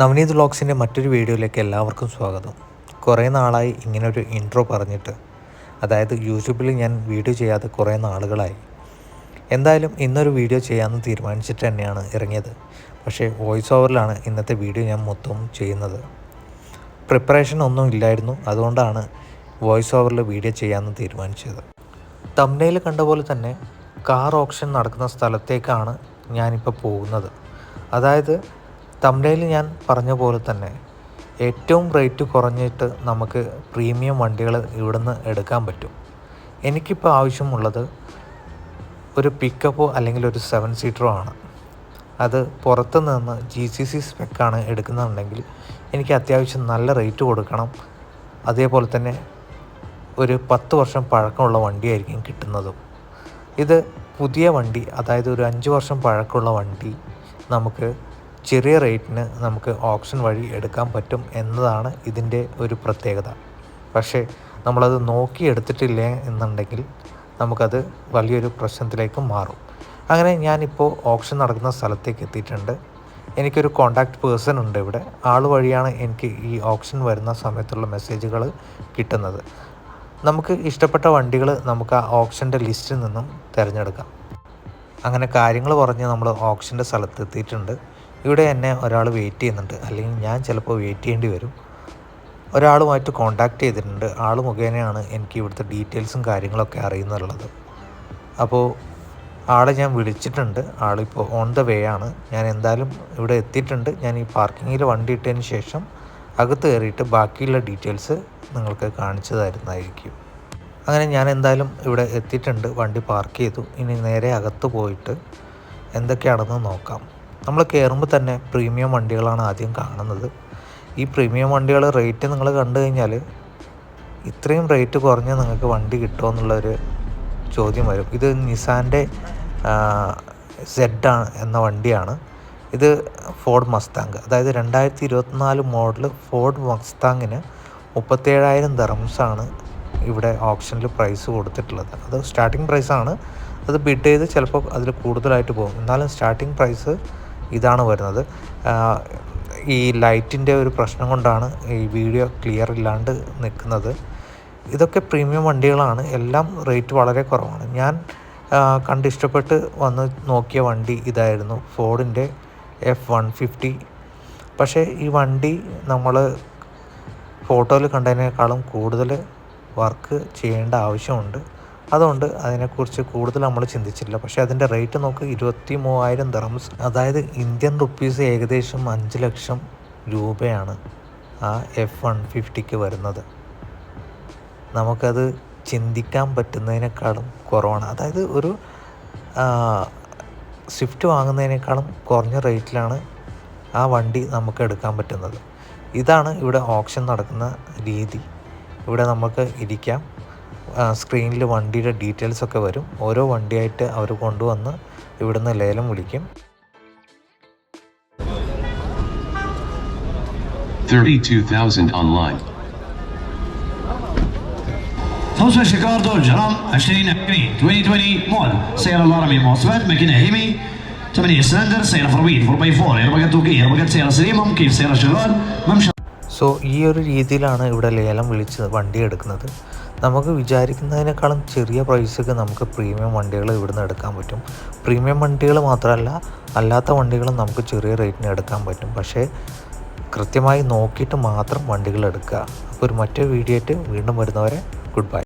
നവനീത് വ്ളോഗ്സിൻ്റെ മറ്റൊരു വീഡിയോയിലേക്ക് എല്ലാവർക്കും സ്വാഗതം. കുറേ നാളായി ഇങ്ങനൊരു ഇൻട്രോ പറഞ്ഞിട്ട്, അതായത് യൂട്യൂബിൽ ഞാൻ വീഡിയോ ചെയ്യാതെ കുറേ നാളുകളായി. എന്തായാലും ഇന്നൊരു വീഡിയോ ചെയ്യാമെന്ന് തീരുമാനിച്ചിട്ട് തന്നെയാണ് ഇറങ്ങിയത്. പക്ഷേ വോയിസ് ഓവറിലാണ് ഇന്നത്തെ വീഡിയോ ഞാൻ മൊത്തം ചെയ്യുന്നത്. പ്രിപ്പറേഷൻ ഒന്നും ഇല്ലായിരുന്നു, അതുകൊണ്ടാണ് വോയിസ് ഓവറിൽ വീഡിയോ ചെയ്യാമെന്ന് തീരുമാനിച്ചത്. തംബ്നെയിൽ കണ്ട പോലെ തന്നെ കാർ ഓപ്ഷൻ നടക്കുന്ന സ്ഥലത്തേക്കാണ് ഞാനിപ്പോൾ പോകുന്നത്. അതായത് തംബ്നെയിൽ ഞാൻ പറഞ്ഞ പോലെ തന്നെ ഏറ്റവും റേറ്റ് കുറഞ്ഞിട്ട് നമുക്ക് പ്രീമിയം വണ്ടികൾ ഇവിടുന്ന് എടുക്കാൻ പറ്റും. എനിക്കിപ്പോൾ ആവശ്യമുള്ളത് ഒരു പിക്കപ്പോ അല്ലെങ്കിൽ ഒരു 7 സീറ്ററോ ആണ്. അത് പുറത്ത് നിന്ന് GCC സ്പെക്കാണ് എടുക്കുന്നുണ്ടെങ്കിൽ എനിക്ക് അത്യാവശ്യം നല്ല റേറ്റ് കൊടുക്കണം. അതേപോലെ തന്നെ ഒരു 10 വർഷം പഴക്കമുള്ള വണ്ടിയായിരിക്കും കിട്ടുന്നതും. ഇത് പുതിയ വണ്ടി, അതായത് ഒരു 5 വർഷം പഴക്കമുള്ള വണ്ടി നമുക്ക് ചെറിയ റേറ്റിന് നമുക്ക് ഓപ്ഷൻ വഴി എടുക്കാൻ പറ്റും എന്നതാണ് ഇതിൻ്റെ ഒരു പ്രത്യേകത. പക്ഷേ നമ്മളത് നോക്കിയെടുത്തിട്ടില്ല എന്നുണ്ടെങ്കിൽ നമുക്കത് വലിയൊരു പ്രശ്നത്തിലേക്ക് മാറും. അങ്ങനെ ഞാനിപ്പോൾ ഓപ്ഷൻ നടക്കുന്ന സ്ഥലത്തേക്ക് എത്തിയിട്ടുണ്ട്. എനിക്കൊരു കോൺടാക്റ്റ് പേഴ്സൺ ഉണ്ട് ഇവിടെ. ആൾ വഴിയാണ് എനിക്ക് ഈ ഓപ്ഷൻ വരുന്ന സമയത്തുള്ള മെസ്സേജുകൾ കിട്ടുന്നത്. നമുക്ക് ഇഷ്ടപ്പെട്ട വണ്ടികൾ നമുക്ക് ആ ഓപ്ഷൻ്റെ ലിസ്റ്റിൽ നിന്നും തിരഞ്ഞെടുക്കാം. അങ്ങനെ കാര്യങ്ങൾ പറഞ്ഞ് നമ്മൾ ഓപ്ഷൻ്റെ സ്ഥലത്ത് എത്തിയിട്ടുണ്ട്. ഇവിടെ എന്നെ ഒരാൾ വെയിറ്റ് ചെയ്യുന്നുണ്ട്, അല്ലെങ്കിൽ ഞാൻ ചിലപ്പോൾ വെയിറ്റ് ചെയ്യേണ്ടി വരും. ഒരാളുമായിട്ട് കോൺടാക്റ്റ് ചെയ്തിട്ടുണ്ട്. ആൾ മുഖേനയാണ് എനിക്ക് ഇവിടുത്തെ ഡീറ്റെയിൽസും കാര്യങ്ങളൊക്കെ അറിയുന്നുള്ളത്. അപ്പോൾ ആളെ ഞാൻ വിളിച്ചിട്ടുണ്ട്. ആളിപ്പോൾ ഓൺ ദ വേ ആണ്. ഞാൻ എന്തായാലും ഇവിടെ എത്തിയിട്ടുണ്ട്. ഞാൻ ഈ പാർക്കിങ്ങിൽ വണ്ടി ഇട്ടതിന് ശേഷം അകത്ത് കയറിയിട്ട് ബാക്കിയുള്ള ഡീറ്റെയിൽസ് നിങ്ങൾക്ക് കാണിച്ചു തരുന്നതായിരിക്കും. അങ്ങനെ ഞാൻ എന്തായാലും ഇവിടെ എത്തിയിട്ടുണ്ട്. വണ്ടി പാർക്ക് ചെയ്തു. ഇനി നേരെ അകത്ത് പോയിട്ട് എന്തൊക്കെയാണെന്ന് നോക്കാം. നമ്മൾ കയറുമ്പോൾ തന്നെ പ്രീമിയം വണ്ടികളാണ് ആദ്യം കാണുന്നത്. ഈ പ്രീമിയം വണ്ടികൾ റേറ്റ് നിങ്ങൾ കണ്ടു കഴിഞ്ഞാൽ ഇത്രയും റേറ്റ് കുറഞ്ഞ് നിങ്ങൾക്ക് വണ്ടി കിട്ടുമോ എന്നുള്ളൊരു ചോദ്യം വരും. ഇത് നിസാൻ്റെ Z എന്ന വണ്ടിയാണ്. ഇത് ഫോർഡ് മസ്താങ്, അതായത് 2024 മോഡൽ ഫോർഡ് മസ്താങ്ങിന് 37,000 ദിർഹംസാണ് ഇവിടെ ഓപ്ഷനിൽ പ്രൈസ് കൊടുത്തിട്ടുള്ളത്. അത് സ്റ്റാർട്ടിംഗ് പ്രൈസാണ്. അത് ബിഡ് ചെയ്ത് ചിലപ്പോൾ അതിൽ കൂടുതലായിട്ട് പോകും. എന്നാലും സ്റ്റാർട്ടിംഗ് പ്രൈസ് ഇതാണ് വരുന്നത്. ഈ ലൈറ്റിൻ്റെ ഒരു പ്രശ്നം കൊണ്ടാണ് ഈ വീഡിയോ ക്ലിയർ ഇല്ലാണ്ട് നിൽക്കുന്നത്. ഇതൊക്കെ പ്രീമിയം വണ്ടികളാണ്. എല്ലാം റേറ്റ് വളരെ കുറവാണ്. ഞാൻ കണ്ടിഷ്ടപ്പെട്ട് വന്ന് നോക്കിയ വണ്ടി ഇതായിരുന്നു, ഫോർഡിൻ്റെ F-150. പക്ഷേ ഈ വണ്ടി നമ്മൾ ഫോട്ടോയിൽ കണ്ടതിനേക്കാളും കൂടുതൽ വർക്ക് ചെയ്യേണ്ട ആവശ്യമുണ്ട്. അതുകൊണ്ട് അതിനെക്കുറിച്ച് കൂടുതൽ നമ്മൾ ചിന്തിച്ചില്ല. പക്ഷേ അതിൻ്റെ റേറ്റ് നോക്ക്, 23,000 ദിർഹംസ്, അതായത് ഇന്ത്യൻ റുപ്പീസ് ഏകദേശം 5 ലക്ഷം രൂപയാണ് ആ F-150ക്ക് വരുന്നത്. നമുക്കത് ചിന്തിക്കാൻ പറ്റുന്നതിനേക്കാളും കുറവാണ്. അതായത് ഒരു സ്വിഫ്റ്റ് വാങ്ങുന്നതിനേക്കാളും കുറഞ്ഞ റേറ്റിലാണ് ആ വണ്ടി നമുക്ക് എടുക്കാൻ പറ്റുന്നത്. ഇതാണ് ഇവിടെ ഓപ്ഷൻ നടക്കുന്ന രീതി. ഇവിടെ നമുക്ക് ഇരിക്കാം. സ്ക്രീനിൽ വണ്ടിയുടെ ഡീറ്റെയിൽസൊക്കെ വരും. ഓരോ വണ്ടിയായിട്ട് അവർ കൊണ്ടുവന്ന് ഇവിടുന്ന് ലേലം വിളിക്കും. 32,000 online. توصل شيكاردو جرام 2020 موديل. سيارة العربي مواصفات، ماكينة هيمي 8 سلندر، سيارة فرويد 4x4، يربقت توقية، يربقت سيارة سليمة، مكيف سيارة شغال، ممشى. സോ ഈ ഒരു രീതിയിലാണ് ഇവിടെ ലേലം വിളിച്ച് വണ്ടി എടുക്കുന്നത്. നമുക്ക് വിചാരിക്കുന്നതിനേക്കാളും ചെറിയ പ്രൈസൊക്കെ നമുക്ക് പ്രീമിയം വണ്ടികൾ ഇവിടുന്ന് എടുക്കാൻ പറ്റും. പ്രീമിയം വണ്ടികൾ മാത്രമല്ല, അല്ലാത്ത വണ്ടികളും നമുക്ക് ചെറിയ റേറ്റിന് എടുക്കാൻ പറ്റും. പക്ഷേ കൃത്യമായി നോക്കിയിട്ട് മാത്രം വണ്ടികൾ എടുക്കുക. അപ്പോൾ ഒരു മറ്റൊരു വീഡിയോ ആയിട്ട് വീണ്ടും വരുന്നവരെ ഗുഡ് ബൈ.